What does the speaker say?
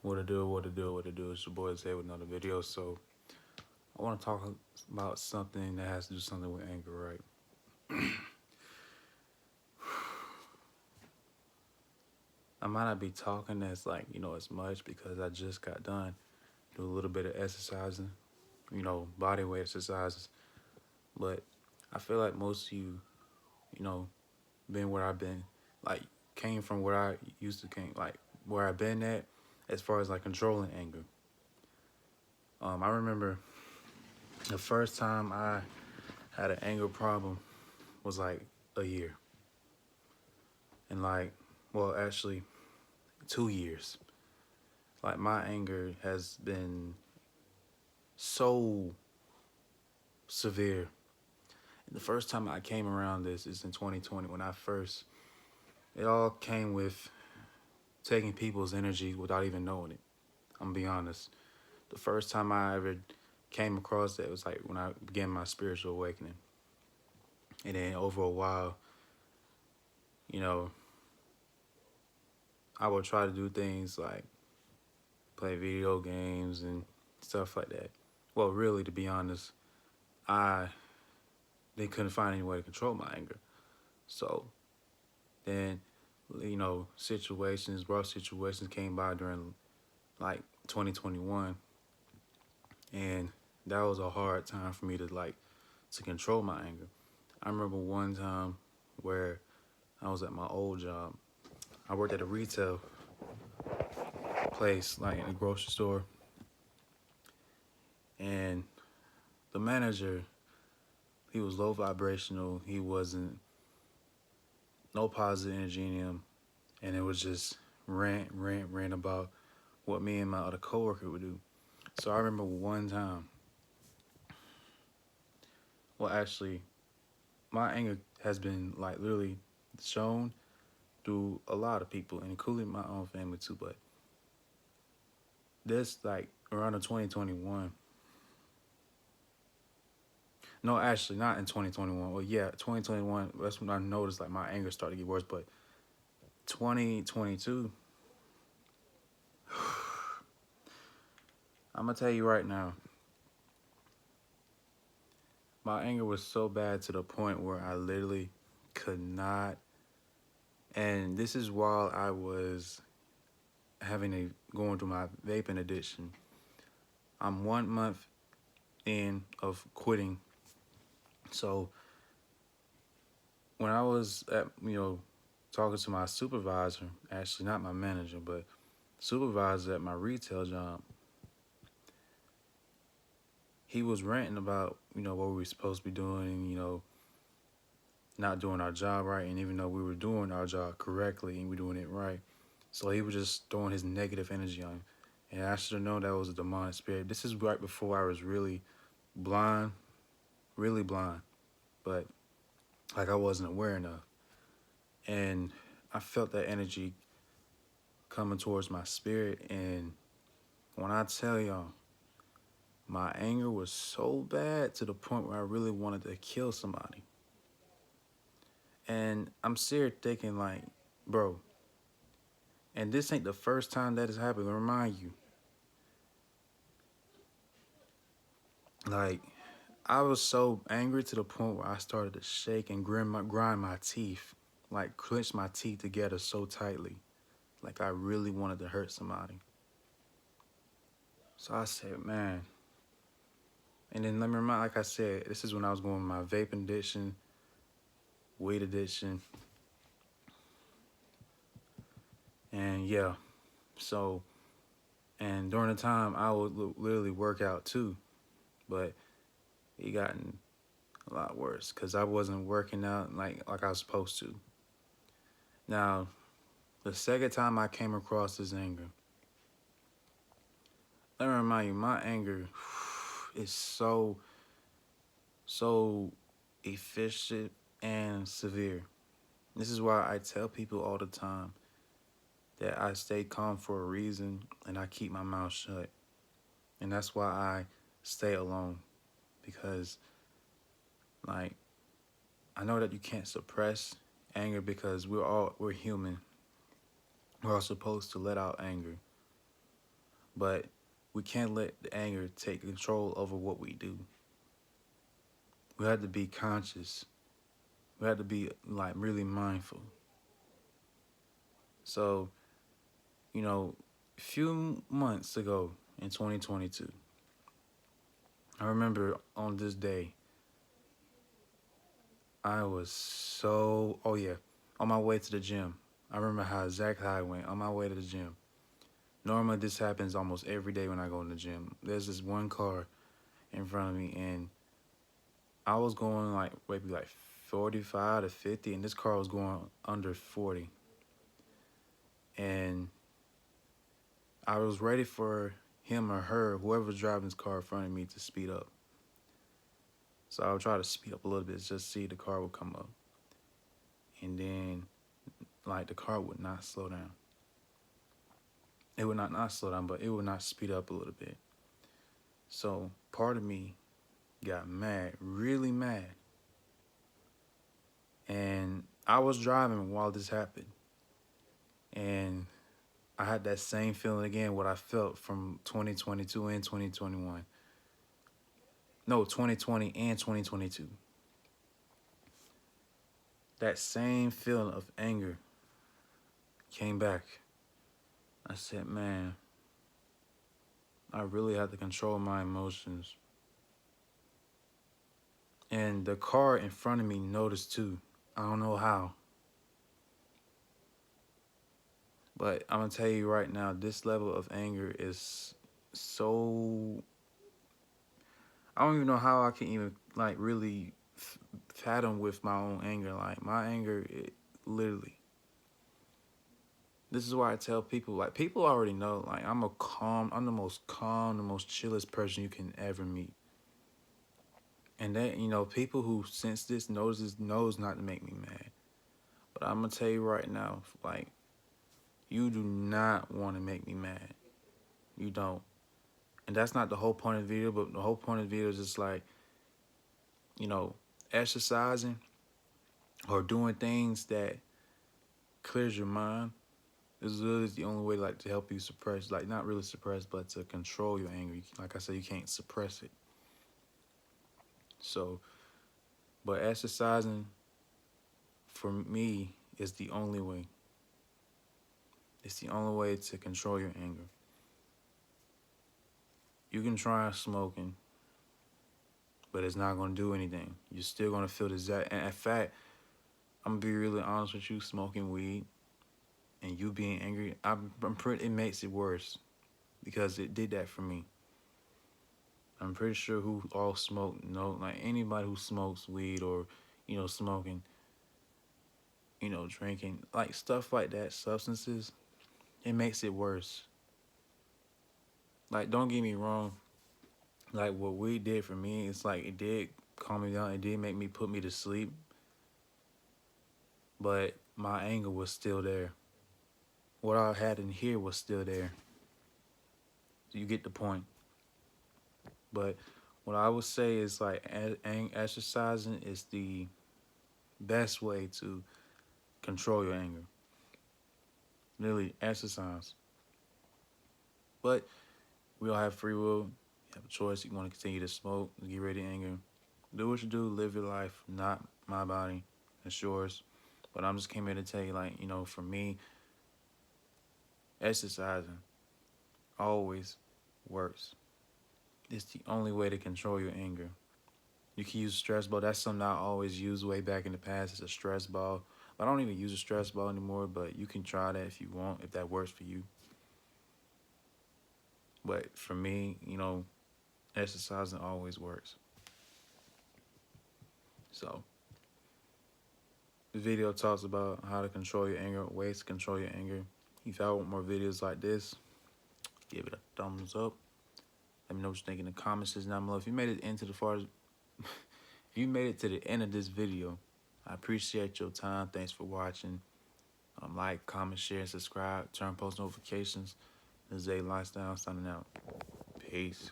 What to do, what to do, what to do. It's your boy Zay with another video. So I want to talk about something that has to do something with anger, right? I might not be talking as as much because I just got done do a little bit of exercising, body weight exercises. But I feel like most of you, you know, been where I've been, like came from where I used to came, like where I've been at, as far as like controlling anger. I remember the first time I had an anger problem was like a year. And actually 2 years. Like my anger has been so severe. And the first time I came around this is in 2020 when it all came with taking people's energy without even knowing it. I'm gonna be honest. The first time I ever came across that was like when I began my spiritual awakening. And then over a while, you know, I would try to do things like play video games and stuff like that. Well, really, to be honest, I they couldn't find any way to control my anger. So then, rough situations came by during like 2021, and that was a hard time for me to control my anger. I remember one time where I was at my old job. I worked at a retail place, like in a grocery store, and the manager, he was low vibrational. He wasn't no positive energy in him, and it was just rant about what me and my other coworker would do. So I remember one time, well, actually, my anger has been like literally shown through a lot of people, including my own family too. But this, like, around the 2021, no, actually, not in 2021. Well, yeah, 2021, that's when I noticed like my anger started to get worse. But 2022, I'm gonna tell you right now, my anger was so bad to the point where I literally could not. And this is while I was going through my vaping addiction. I'm 1 month in of quitting. So when I was at talking to my supervisor, actually not my manager, but supervisor at my retail job, he was ranting about what we were supposed to be doing, not doing our job right, and even though we were doing our job correctly and we were doing it right, so he was just throwing his negative energy on. And I should have known that was a demonic spirit. This is right before I was blind, really blind, but like I wasn't aware enough. And I felt that energy coming towards my spirit. And when I tell y'all, my anger was so bad to the point where I really wanted to kill somebody. And I'm serious thinking like, bro, and this ain't the first time that has happened. To remind you, like, I was so angry to the point where I started to shake and grind my teeth, like clench my teeth together so tightly, like I really wanted to hurt somebody. So I said, man. And then let me remind, like I said, this is when I was going with my vaping addiction, weed addiction, and yeah. So, and during the time I would literally work out too, but it gotten a lot worse because I wasn't working out like I was supposed to. Now, the second time I came across this anger, let me remind you, my anger is so efficient and severe. This is why I tell people all the time that I stay calm for a reason and I keep my mouth shut. And that's why I stay alone, because like I know that you can't suppress anger because we're human. We're all supposed to let out anger. but we can't let the anger take control over what we do. We have to be conscious. We have to be like really mindful. So, a few months ago in 2022, I remember on this day, I was oh yeah, on my way to the gym. I remember how exactly how I went on my way to the gym. Normally, this happens almost every day when I go to the gym. There's this one car in front of me, and I was going like maybe like 45 to 50, and this car was going under 40. And I was ready for him or her, whoever's driving this car in front of me, to speed up. So I would try to speed up a little bit, just see the car would come up. And then, like, the car would not slow down. It would not slow down, but it would not speed up a little bit. So part of me got mad, really mad. And I was driving while this happened. And I had that same feeling again, what I felt from 2022 and 2021. No, 2020 and 2022. That same feeling of anger came back. I said, man, I really have to control my emotions. And the car in front of me noticed too. I don't know how. But I'm going to tell you right now, this level of anger is so... I don't even know how I can even, like, really fathom with my own anger. Like, my anger, literally... This is why I tell people, like, people already know, like, I'm the most calm, the most chillest person you can ever meet. And that, people who sense this knows not to make me mad. But I'm going to tell you right now, like, you do not want to make me mad. You don't. And that's not the whole point of the video, but the whole point of the video is just like, exercising or doing things that clears your mind is really the only way, like, to help you suppress, like, not really suppress, but to control your anger. Like I said, you can't suppress it. So, but exercising, for me, is the only way. It's the only way to control your anger. You can try smoking, but it's not going to do anything. You're still going to feel the exact... And in fact, I'm going to be really honest with you, smoking weed and you being angry, it makes it worse, because it did that for me. I'm pretty sure who all smoke, like anybody who smokes weed or, smoking, drinking, like stuff like that, substances, it makes it worse. Like, don't get me wrong. Like, what weed did for me, it's like, it did calm me down. It did make me put me to sleep. But my anger was still there. What I had in here was still there. You get the point. But what I would say is, like, exercising is the best way to control your anger. Literally, exercise. But we all have free will. You have a choice. You want to continue to smoke, get rid of anger. Do what you do. Live your life. Not my body. It's yours. But I'm just came here to tell you, like, for me, exercising always works. It's the only way to control your anger. You can use a stress ball. That's something I always used way back in the past. It's a stress ball. I don't even use a stress ball anymore, but you can try that if you want, if that works for you. But for me, exercising always works. So the video talks about how to control your anger, ways to control your anger. If y'all want more videos like this, give it a thumbs up. Let me know what you think in the comments down below. If you made it if you made it to the end of this video, I appreciate your time. Thanks for watching. Like, comment, share, and subscribe. Turn post notifications. This is Zay Lifestyle signing out. Peace.